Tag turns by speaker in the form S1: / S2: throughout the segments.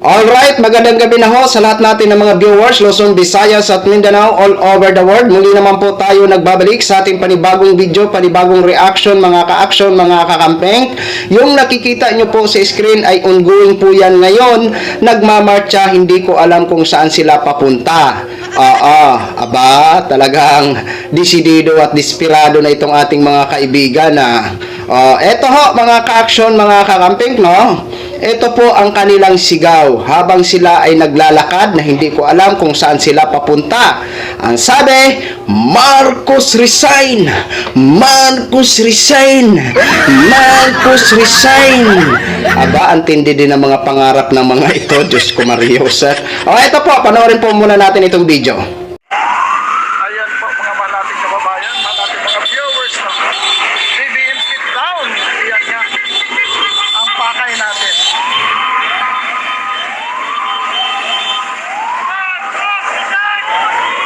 S1: Alright, magandang gabi na ho sa lahat natin ng mga viewers, Luzon, Visayas at Mindanao all over the world. Muli naman po tayo nagbabalik sa ating panibagong video, panibagong reaction, mga ka-action, mga kakampeng. Yung nakikita nyo po sa screen ay ongoing po yan ngayon. Nagmamarcha, hindi ko alam kung saan sila papunta. Aba, talagang desidido at desperado na itong ating mga kaibigan na eto ho mga ka-action, mga kakamping, no? Ito po ang kanilang sigaw habang sila ay naglalakad na hindi ko alam kung saan sila papunta. Ang sabi, Marcos resign! Marcos resign! Marcos resign! Aba, ang tindi din ng mga pangarap ng mga ito. Diyos ko Marios. Ito po, panoorin po muna natin itong video.
S2: Ayan po mga malating kababayan, malating mga viewers ng BBM Sit Down. Ayan nga, ang pakay natin.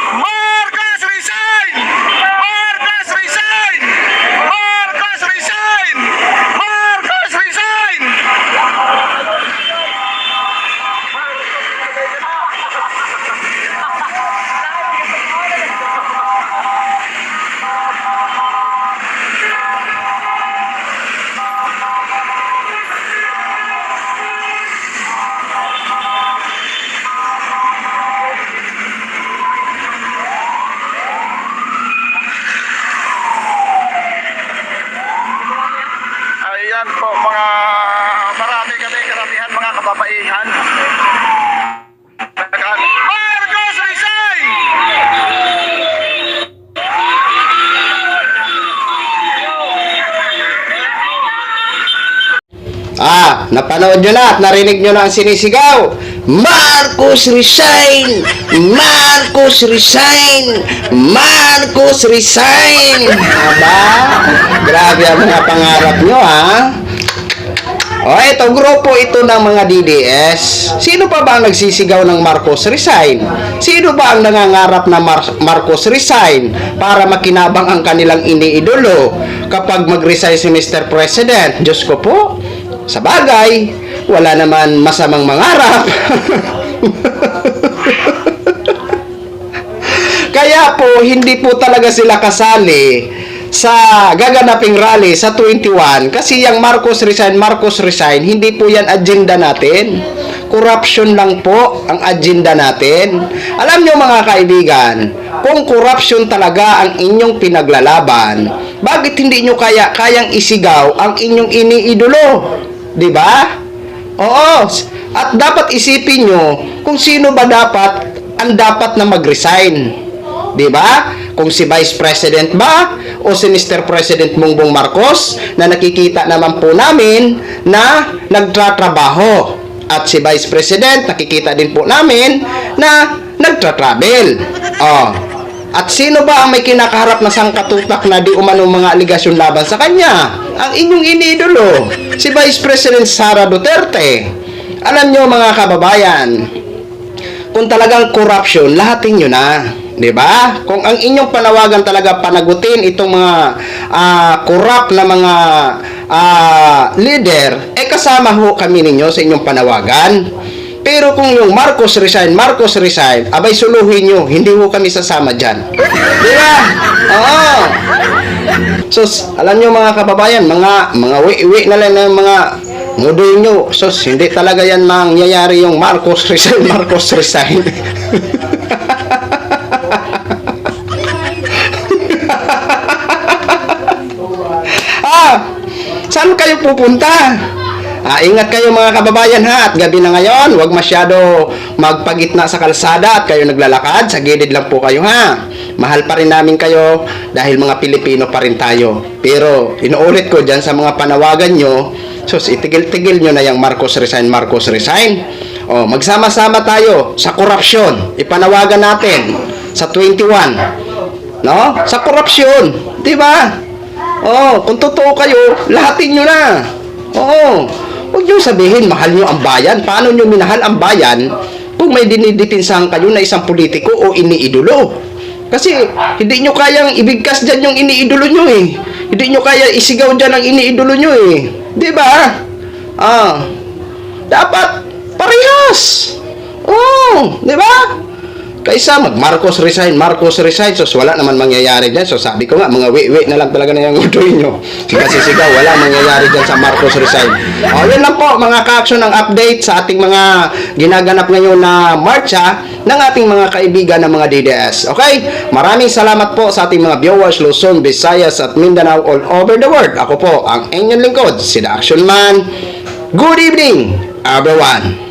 S2: Marcos resign! Marcos resign! Marcos resign! Marcos resign! Ayan po mga karamihan mga kababaihan. Marcos resign!
S1: Napanood nyo na at narinig nyo na ang sinisigaw. Marcos resign! Marcos resign! Marcos resign! Aba, grabe ang mga pangarap nyo, ha? Ito, grupo ito ng mga DDS. Sino pa ba ang nagsisigaw ng Marcos resign? Sino ba ang nangangarap na Marcos resign para makinabang ang kanilang iniidolo kapag mag-resign si Mr. President? Diyos ko po, sa bagay, wala naman masamang mangarap. Kaya po, hindi po talaga sila kasali sa gaganaping rally sa 21 kasi yung Marcos resign, hindi po yan agenda natin. Corruption lang po ang agenda natin. Alam nyo mga kaibigan, kung corruption talaga ang inyong pinaglalaban, bakit hindi nyo kayang isigaw ang inyong iniidolo? Diba? Oo. At dapat isipin nyo kung sino ba ang dapat na mag-resign. Diba? Kung si Vice President ba o si Mr. President Bongbong Marcos na nakikita naman po namin na nagtatrabaho. At si Vice President nakikita din po namin na nagtatravel. At sino ba ang may kinakaharap na sangkatutak na di umano mga aligasyon laban sa kanya? Ang inyong iniidolo, si Vice President Sara Duterte. Alam nyo mga kababayan, kung talagang corruption, lahatin nyo na. Diba? Kung ang inyong panawagan talaga panagutin itong mga corrupt na mga leader, kasama ho kami ninyo sa inyong panawagan. Pero kung yung Marcos resign, abay suluhin nyo, hindi ho kami sasama dyan. Diba? Oo. So, alam nyo mga kababayan, mga uwi na lang ng mga mudoy nyo. So, hindi talaga yan mangyayari yung Marcos resign. Saan kayo pupunta? Ingat kayo mga kababayan ha, at gabi na ngayon, huwag masyado magpagitna sa kalsada at kayo naglalakad, sa gilid lang po kayo ha. Mahal pa rin namin kayo dahil mga Pilipino pa rin tayo. Pero inuulit ko dyan sa mga panawagan nyo, sus, itigil-tigil nyo na yung Marcos resign. Magsama-sama tayo sa korupsyon. Ipanawagan natin sa 21. No? Sa korupsyon. Diba? Kung totoo kayo, lahatin nyo na. Huwag nyo sabihin, mahal nyo ang bayan. Paano nyo minahal ang bayan kung may dinidipinsahan kayo na isang politiko o iniidolo? Kasi hindi nyo kayang ibigkas dyan yung iniidolo nyo eh. Hindi nyo kaya isigaw dyan ang iniidolo nyo eh. Diba? Dapat Parehas! Oh, di ba? Kaysa Marcos resign, so wala naman mangyayari dyan. So sabi ko nga, mga wi na lang talaga na yung udoy nyo. Sigasigaw, wala mangyayari dyan sa Marcos resign. O, yun lang po mga ka-action ng update sa ating mga ginaganap ngayon na marcha ng ating mga kaibigan ng mga DDS. Okay? Maraming salamat po sa ating mga viewers, Luzon, Visayas at Mindanao all over the world. Ako po ang inyong lingkod, si The Action Man. Good evening, everyone.